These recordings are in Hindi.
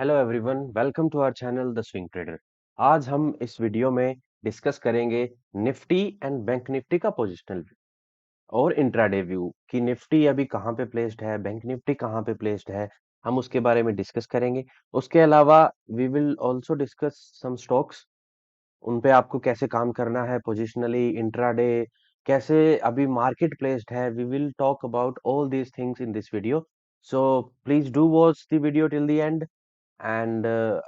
Hello everyone, welcome to our channel the swing trader. आज हम इस वीडियो में डिस्कस करेंगे निफ्टी एंड बैंक निफ्टी का पोजिशनल व्यू और इंट्राडे व्यू कि निफ्टी अभी कहाँ पे प्लेस्ड है, बैंक निफ्टी कहाँ पे प्लेस्ड है। हम उसके बारे में डिस्कस करेंगे। उसके अलावा we will also discuss some stocks, उन पे आपको कैसे काम करना है पोजिशनली, इंट्राडे, कैसे अभी मार्केट प्लेस्ड है। We will talk about all these things in this video. So please do watch the video till the end and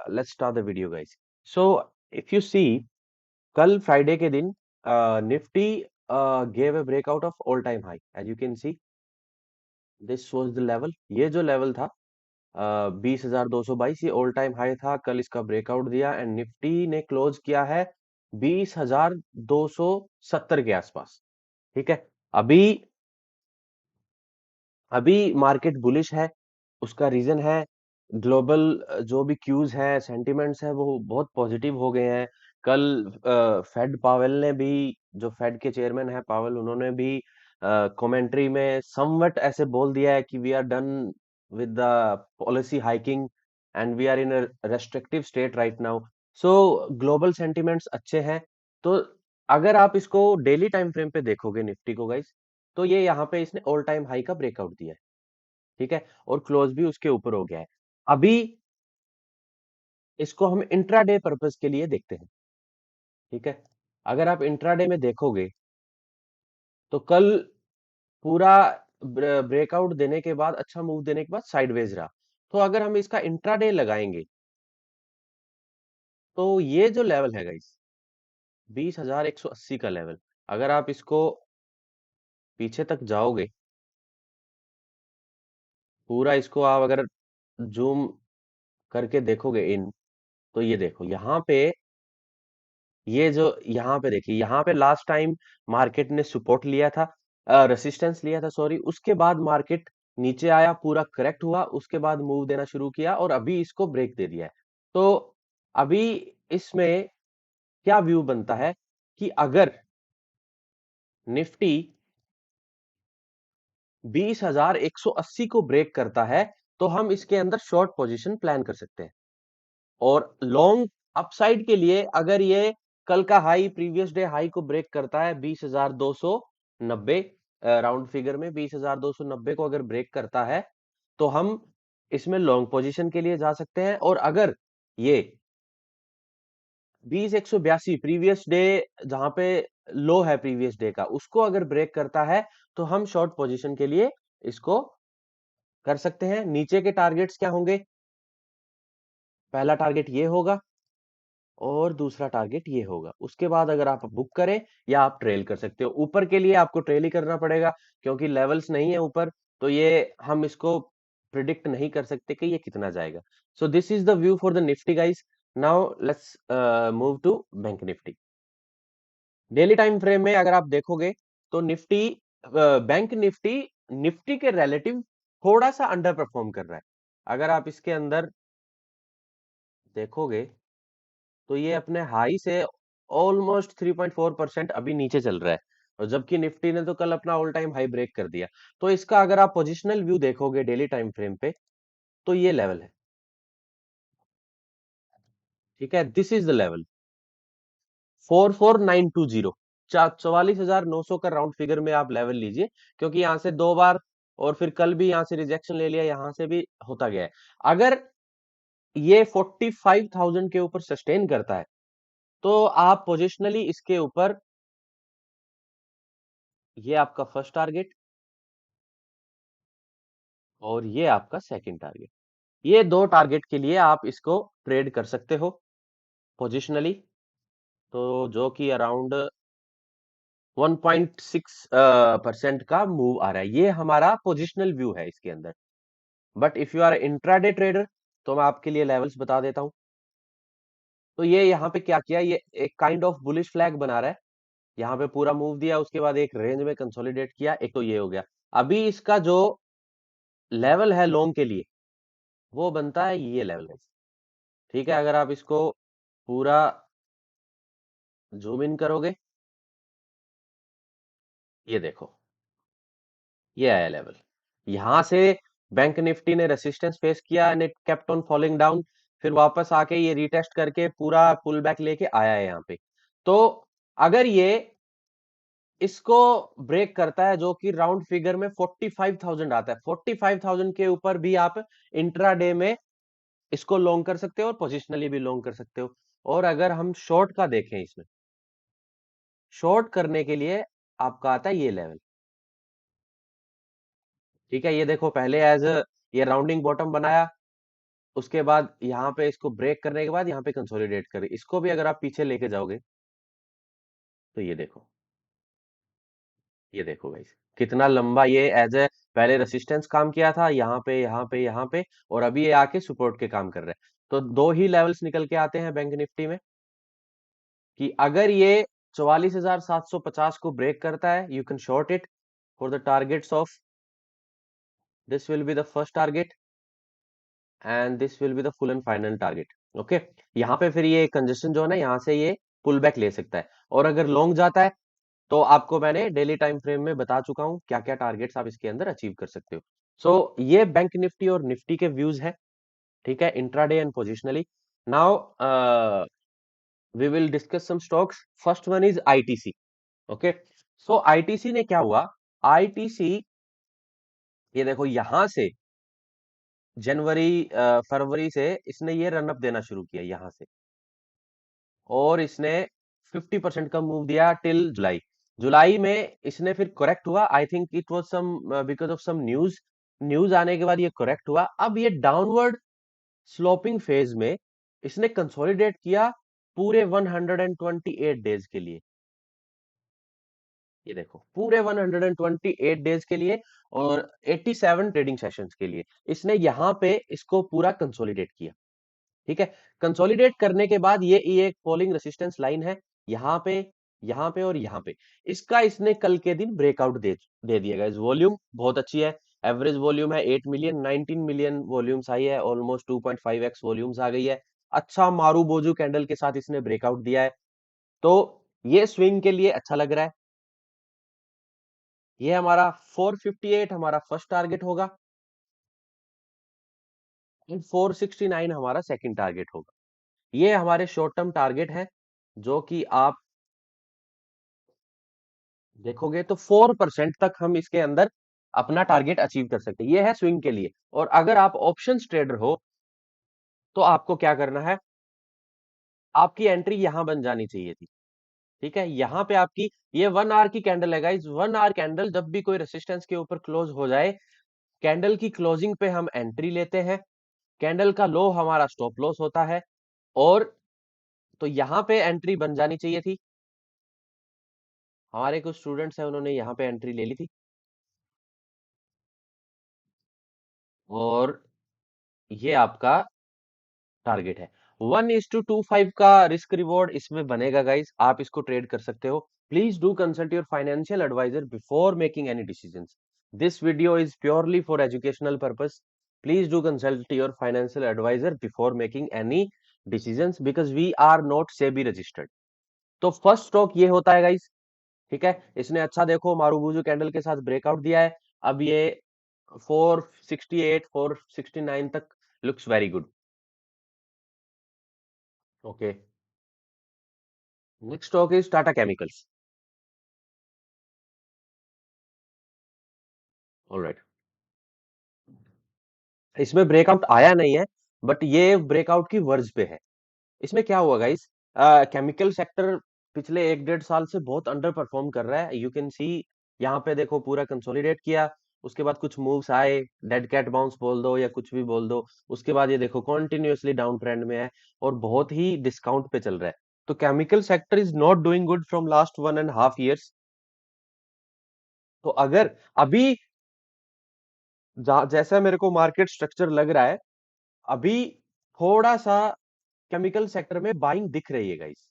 let's start the video guys. So if you see, कल फ्राइडे के दिन Nifty gave a breakout of all time high. As you can see, this was the level. ये जो लेवल था 20,222, ये ऑल टाइम हाई था। कल इसका ब्रेकआउट दिया एंड निफ्टी ने क्लोज किया है 20,270 के आसपास। ठीक है। अभी अभी मार्केट बुलिश है। उसका रीजन है ग्लोबल, जो भी क्यूज है, सेंटिमेंट्स है, वो बहुत पॉजिटिव हो गए हैं। कल फेड पावेल ने भी, जो फेड के चेयरमैन है पावेल, उन्होंने भी कमेंट्री में समवट ऐसे बोल दिया है कि we are done with the policy hiking and we are in restrictive state right now. So global sentiments अच्छे हैं। तो अगर आप इसको डेली टाइम फ्रेम पे देखोगे निफ्टी को गाइस, तो ये यहाँ पे इसने ऑल टाइम हाई का ब्रेकआउट दिया है। ठीक है। और क्लोज भी उसके ऊपर हो गया है। अभी इसको हम इंट्राडे पर्पस के लिए देखते हैं। ठीक है। अगर आप इंट्राडे में देखोगे तो कल पूरा ब्रेकआउट देने के बाद, अच्छा मूव देने के बाद साइडवेज रहा। तो अगर हम इसका इंट्राडे लगाएंगे तो ये जो लेवल है गाइस, 20,180 का लेवल, अगर आप इसको पीछे तक जाओगे, पूरा इसको आप अगर जूम करके देखोगे इन, तो ये देखो यहाँ पे, ये जो यहाँ पे देखिए, यहाँ पे लास्ट टाइम मार्केट ने सपोर्ट लिया था, रेसिस्टेंस लिया था सॉरी। उसके बाद मार्केट नीचे आया, पूरा करेक्ट हुआ, उसके बाद मूव देना शुरू किया और अभी इसको ब्रेक दे दिया है। तो अभी इसमें क्या व्यू बनता है कि अगर निफ्टी 20,180 को ब्रेक करता है तो हम इसके अंदर शॉर्ट पोजीशन प्लान कर सकते हैं। और लॉन्ग अपसाइड के लिए, अगर ये कल का हाई, प्रीवियस डे हाई को ब्रेक करता है 20,290, राउंड फिगर में 20,290 को अगर ब्रेक करता है तो हम इसमें लॉन्ग पोजीशन के लिए जा सकते हैं। और अगर ये 20,182 प्रीवियस डे, जहां पे लो है प्रीवियस डे का, उसको अगर ब्रेक करता है तो हम शॉर्ट पोजीशन के लिए इसको कर सकते हैं। नीचे के टारगेट्स क्या होंगे? पहला टारगेट ये होगा और दूसरा टारगेट ये होगा। उसके बाद अगर आप बुक करें या आप ट्रेल कर सकते हो। ऊपर के लिए आपको ट्रेल ही करना पड़ेगा क्योंकि लेवल्स नहीं है ऊपर, तो ये हम इसको प्रिडिक्ट नहीं कर सकते कि ये कितना जाएगा। So this is the view for the Nifty guys. Now let's move to bank Nifty. Daily time frame में अगर आप देखोगे तो निफ्टी, बैंक निफ्टी, निफ्टी के रिलेटिव थोड़ा सा अंडर परफॉर्म कर रहा है। अगर आप इसके अंदर देखोगे तो ये अपने हाई से ऑलमोस्ट 3.4% अभी नीचे चल रहा है, और जबकि निफ्टी ने तो कल अपना ऑल टाइम हाई ब्रेक कर दिया। तो इसका अगर आप पोजिशनल व्यू देखोगे डेली टाइम फ्रेम पे, तो ये लेवल है। ठीक है, दिस इज द लेवल 44920। 44,900 का राउंड फिगर में आप लेवल लीजिए, क्योंकि यहां से दो बार, और फिर कल भी यहां से रिजेक्शन ले लिया, यहां से भी होता गया है। अगर ये 45,000 के ऊपर सस्टेन करता है तो आप पोजिशनली इसके ऊपर, ये आपका फर्स्ट टारगेट और ये आपका सेकंड टारगेट, ये दो टारगेट के लिए आप इसको ट्रेड कर सकते हो पोजिशनली। तो जो कि अराउंड 1.6% का मूव आ रहा है, ये हमारा पोजिशनल व्यू है इसके अंदर। But if you are intraday trader तो मैं आपके लिए लेवल्स बता देता हूं। तो ये यहाँ पे क्या किया, ये एक काइंड ऑफ बुलिश फ्लैग बना रहा है। यहाँ पे पूरा मूव दिया, उसके बाद एक रेंज में कंसोलिडेट किया, एक तो ये हो गया। अभी इसका जो लेवल है लॉन्ग के लिए, वो बनता है ये लेवल है। ठीक है। अगर आप इसको पूरा जूम इन करोगे, ये देखो, ये आया लेवल। यहां से बैंक निफ्टी ने रेसिस्टेंस फेस किया and it kept on falling down. फिर वापस आके ये रीटेस्ट करके पूरा पुल बैक लेके आया है यहाँ पे। तो अगर ये इसको ब्रेक करता है, जो कि राउंड फिगर में 45,000 आता है, 45,000 के ऊपर भी आप इंट्राडे में इसको लॉन्ग कर सकते हो और पोजिशनली भी लॉन्ग कर सकते हो। और अगर हम शॉर्ट का देखें, इसमें शॉर्ट करने के लिए आपका आता है ये लेवल। ठीक है, ये देखो पहले एज ये राउंडिंग बॉटम बनाया, उसके बाद यहाँ पे इसको ब्रेक करने के बाद यहाँ पे कंसोलिडेट करे, इसको भी अगर आप पीछे लेके जाओगे तो ये देखो गाइस, कितना लंबा ये एज ए पहले रेसिस्टेंस काम किया था, यहाँ पे यहाँ पे यहाँ पे, और अभी ये आके सपोर्ट के काम कर रहा है। तो दो ही लेवल्स निकल के आते हैं बैंक निफ्टी में, कि अगर ये 44,750 को ब्रेक करता है, you can short it for the targets of, this will be the first target and this will be the full and final target. Okay, यहाँ पे फिर ये कंजेशन जोन है, यहाँ से ये पुल बैक ले सकता है। और अगर लॉन्ग जाता है तो आपको मैंने डेली टाइम फ्रेम में बता चुका हूं क्या क्या टारगेट्स आप इसके अंदर अचीव कर सकते हो। सो ये बैंक निफ्टी और निफ्टी के व्यूज है, ठीक है, intraday and positionally. Now we will discuss some stocks. First one is ITC. Okay, so ITC ने क्या हुआ, आईटीसी ये देखो यहां से जनवरी फरवरी से इसने ये रनअप देना शुरू किया यहाँ से, और इसने 50% का मूव दिया टिल जुलाई। जुलाई में इसने फिर करेक्ट हुआ, I think it was some because of some news, news आने के बाद ये करेक्ट हुआ। अब ये डाउनवर्ड स्लोपिंग फेज में इसने कंसोलिडेट किया पूरे 128 डेज के लिए। ये देखो पूरे 128 डेज के लिए और 87 ट्रेडिंग सेशंस के लिए इसने यहाँ पे इसको पूरा कंसोलिडेट किया। ठीक है, कंसोलिडेट करने के बाद ये एक फॉलिंग रेसिस्टेंस लाइन है, यहाँ पे यहाँ पे और यहाँ पे, इसका इसने कल के दिन ब्रेकआउट दे दिया गाइस। वॉल्यूम बहुत अच्छी है, एवरेज वॉल्यूम है 8 मिलियन, 19 मिलियन वॉल्यूम्स आई है, ऑलमोस्ट 2.5x वॉल्यूम्स आ गई है। अच्छा मारू बोजू कैंडल के साथ इसने ब्रेकआउट दिया है, तो ये स्विंग के लिए अच्छा लग रहा है। ये हमारा 458 हमारा फर्स्ट टारगेट होगा एंड 469 हमारा सेकंड टारगेट होगा। ये हमारे शॉर्ट टर्म टारगेट है, जो कि आप देखोगे तो 4% तक हम इसके अंदर अपना टारगेट अचीव कर सकते हैं। ये है स्विंग के लिए। और अगर आप ऑप्शंस ट्रेडर हो तो आपको क्या करना है, आपकी एंट्री यहां बन जानी चाहिए थी। ठीक है, यहाँ पे आपकी ये 1 आवर की कैंडल है गाइस, 1 आवर कैंडल जब भी कोई रेसिस्टेंस के ऊपर क्लोज हो जाए, कैंडल की क्लोजिंग पे हम एंट्री लेते हैं, कैंडल का लो हमारा स्टॉप लॉस होता है। और तो यहाँ पे एंट्री बन जानी चाहिए थी। हमारे कुछ स्टूडेंट्स हैं, उन्होंने यहाँ पे एंट्री ले ली थी, और ये आपका टारगेट है। 1:25 का रिस्क रिवॉर्ड इसमें बनेगा गाइस, आप इसको ट्रेड कर सकते हो। Please do consult your financial advisor before making any decisions. This video is purely for educational purpose. Please do consult your financial advisor before making any decisions, because we are not SEBI registered. तो फर्स्ट स्टॉक ये होता है गाइस। ठीक है, इसने अच्छा देखो मारूबुजू कैंडल के साथ ब्रेकआउट दिया है। अब ये 468 469 तक looks very good. Okay, next stock is Tata chemicals. Alright, इसमें ब्रेकआउट आया नहीं है, बट ये ब्रेकआउट की वर्ज पे है। इसमें क्या हुआ गाइस, केमिकल सेक्टर पिछले 1 डेढ़ साल से बहुत अंडर परफॉर्म कर रहा है। यू कैन सी, यहाँ पे देखो पूरा कंसोलिडेट किया, उसके बाद कुछ मूव्स आए, डेड कैट बाउंस बोल दो या कुछ भी बोल दो, उसके बाद ये देखो कॉन्टिन्यूअसली डाउन ट्रेंड में है और बहुत ही डिस्काउंट पे चल रहा है। तो chemical sector is not doing good from last 1.5 years। तो अगर अभी जैसा मेरे को मार्केट स्ट्रक्चर लग रहा है, अभी थोड़ा सा केमिकल सेक्टर में बाइंग दिख रही है गाइस।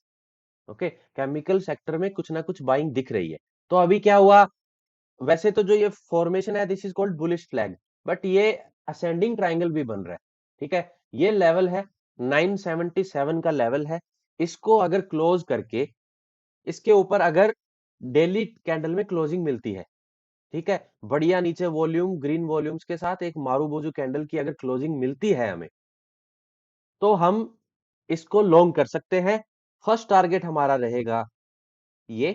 ओके, केमिकल सेक्टर में कुछ ना कुछ बाइंग दिख रही है। तो अभी क्या हुआ, वैसे तो जो ये फॉर्मेशन है this is called bullish flag, but ये असेंडिंग ट्राइंगल भी बन रहा है। ठीक है, ये लेवल है 977 का लेवल है। इसको अगर क्लोज करके इसके ऊपर अगर डेली कैंडल में क्लोजिंग मिलती है, ठीक है, बढ़िया नीचे वॉल्यूम ग्रीन वॉल्यूम्स के साथ एक मारूबोजू कैंडल की अगर क्लोजिंग मिलती है हमें, तो हम इसको लॉन्ग कर सकते हैं। फर्स्ट टारगेट हमारा रहेगा ये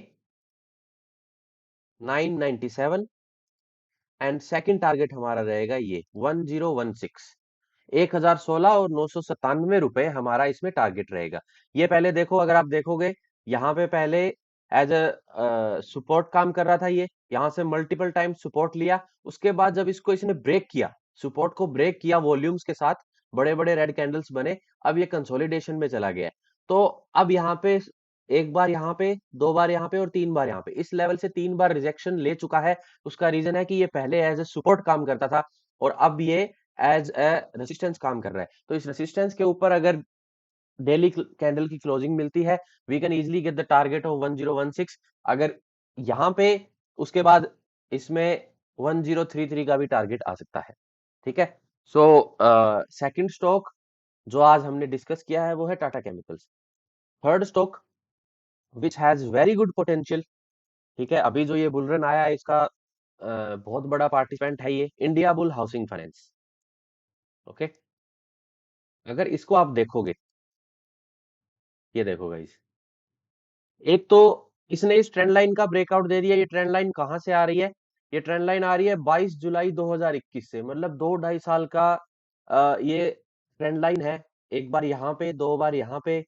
997 एंड सेकंड टारगेट हमारा रहेगा ये 1016। 1016 और 997 रुपए हमारा इसमें टारगेट रहेगा। ये पहले देखो, अगर आप देखोगे यहाँ पे पहले एज अ सपोर्ट काम कर रहा था, ये यहाँ से मल्टीपल टाइम सपोर्ट लिया, उसके बाद जब इसको इसने ब्रेक किया, सपोर्ट को ब्रेक किया वॉल्यूम्स के साथ, बड़े बड़े रेड कैंडल्स बने, अब ये कंसोलिडेशन में चला गया है। तो अब यहाँ पे एक बार यहाँ पे, दो बार यहाँ पे और तीन बार यहाँ पे, इस लेवल से तीन बार रिजेक्शन ले चुका है। उसका रीजन है कि ये पहले एज ए सपोर्ट काम करता था और अब ये एज ए रेसिस्टेंस काम कर रहा है। तो इस रेसिस्टेंस के ऊपर अगर डेली कैंडल की क्लोजिंग मिलती है, we can easily get the target of 1016। अगर यहाँ पे उसके बाद इसमें 1033 का भी टारगेट आ सकता है। ठीक है। सो सेकंड स्टॉक जो आज हमने डिस्कस किया है वो है Tata chemicals. Third stock which has very good potential, ठीक है, अभी जो ये बुल रन आया है इसका बहुत बड़ा पार्टिसिपेंट है ये India bull housing finance. Okay, अगर इसको आप देखोगे, ये देखो गाइस, एक तो इसने इस ट्रेंड लाइन का ब्रेकआउट दे दिया। ये ट्रेंड लाइन कहां से आ रही है? ये ट्रेंड लाइन आ रही है 22 जुलाई 2021 से, मतलब 2 ढाई साल का ये ट्रेंड लाइन है। एक बार यहाँ पे, दो बार यहाँ पे,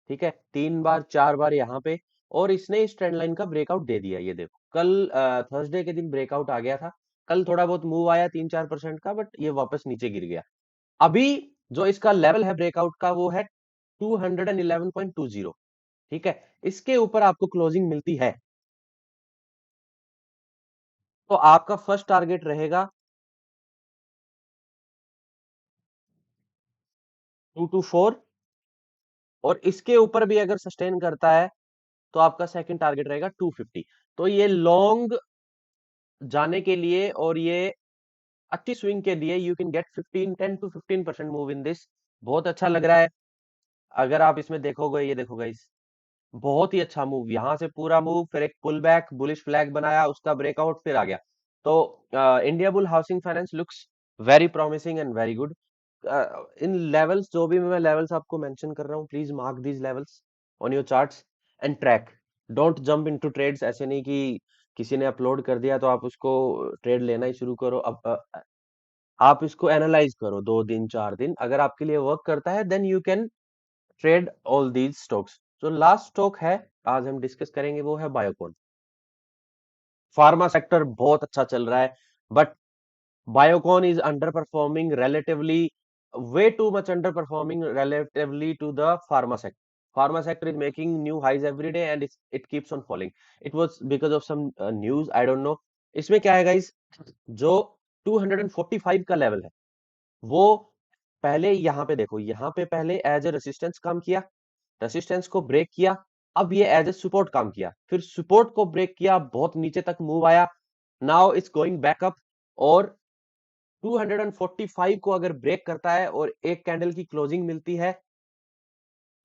ठीक है, तीन बार चार बार यहाँ पे, और इसने इस ट्रेंड लाइन का ब्रेकआउट दे दिया। ये देखो, कल थर्सडे के दिन ब्रेकआउट आ गया था। कल थोड़ा बहुत मूव आया 3-4% का, बट ये वापस नीचे गिर गया। अभी जो इसका लेवल है ब्रेकआउट का वो है 211.20। ठीक है, इसके ऊपर आपको क्लोजिंग मिलती है तो आपका फर्स्ट टारगेट रहेगा 224, और इसके ऊपर भी अगर सस्टेन करता है तो आपका सेकंड टारगेट रहेगा 250। तो ये लॉन्ग जाने के लिए और ये अच्छी स्विंग के लिए you can get 10 to 15% move in this. बहुत अच्छा लग रहा है। अगर आप इसमें देखोगे, ये देखो गाइस, बहुत ही अच्छा मूव, यहां से पूरा मूव, फिर एक पुल बैक बुलिश फ्लैग बनाया, उसका ब्रेकआउट, फिर आ गया। तो Indiabulls housing finance looks very promising and very good. In levels, जो भी मैं लेवल्स आपको मेंशन कर रहा हूँ, please mark these levels on your charts and track. Don't jump into trades. ऐसे नहीं कि किसी ने अपलोड कर दिया तो आप उसको ट्रेड लेना ही शुरू करो। अब आप इसको एनालाइज करो 2 दिन 4 दिन, अगर आपके लिए वर्क करता है then you can trade all these stocks. जो लास्ट स्टॉक है आज हम डिस्कस करेंगे वो है बायोकॉन। फार्मा सेक्टर बहुत अच्छा चल रहा है, but Biocon is under performing relatively, way too much underperforming relatively to the pharma sector. Pharma sector is making new highs every day and it keeps on falling. It was because of some news, I don't know. इसमें क्या है गाइस, जो 245 का लेवल है वो पहले यहाँ पे देखो, यहाँ पे पहले एज ए रेसिस्टेंस काम किया, रेसिस्टेंस को ब्रेक किया, अब ये एज ए सपोर्ट काम किया, फिर सपोर्ट को ब्रेक किया, बहुत नीचे तक मूव आया, नाउ इट्स गोइंग बैकअप, और 245 को अगर ब्रेक करता है और एक कैंडल की क्लोजिंग मिलती है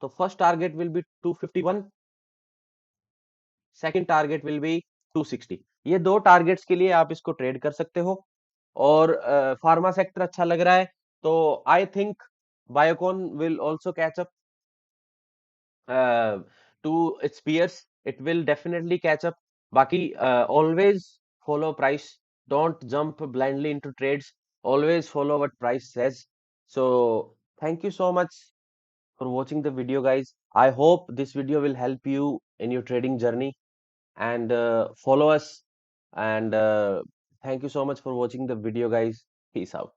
तो first target will be 251, second target will be 260। ये दो टारगेट्स के लिए आप इसको ट्रेड कर सकते हो। और फार्मा सेक्टर अच्छा लग रहा है, तो I think Biocon will also catch up to its peers. It will definitely catch up. Baki, always follow price. Don't jump blindly into trades. Always follow what price says. So thank you so much for watching the video, guys. I hope this video will help you in your trading journey, and follow us. And thank you so much for watching the video, guys. Peace out.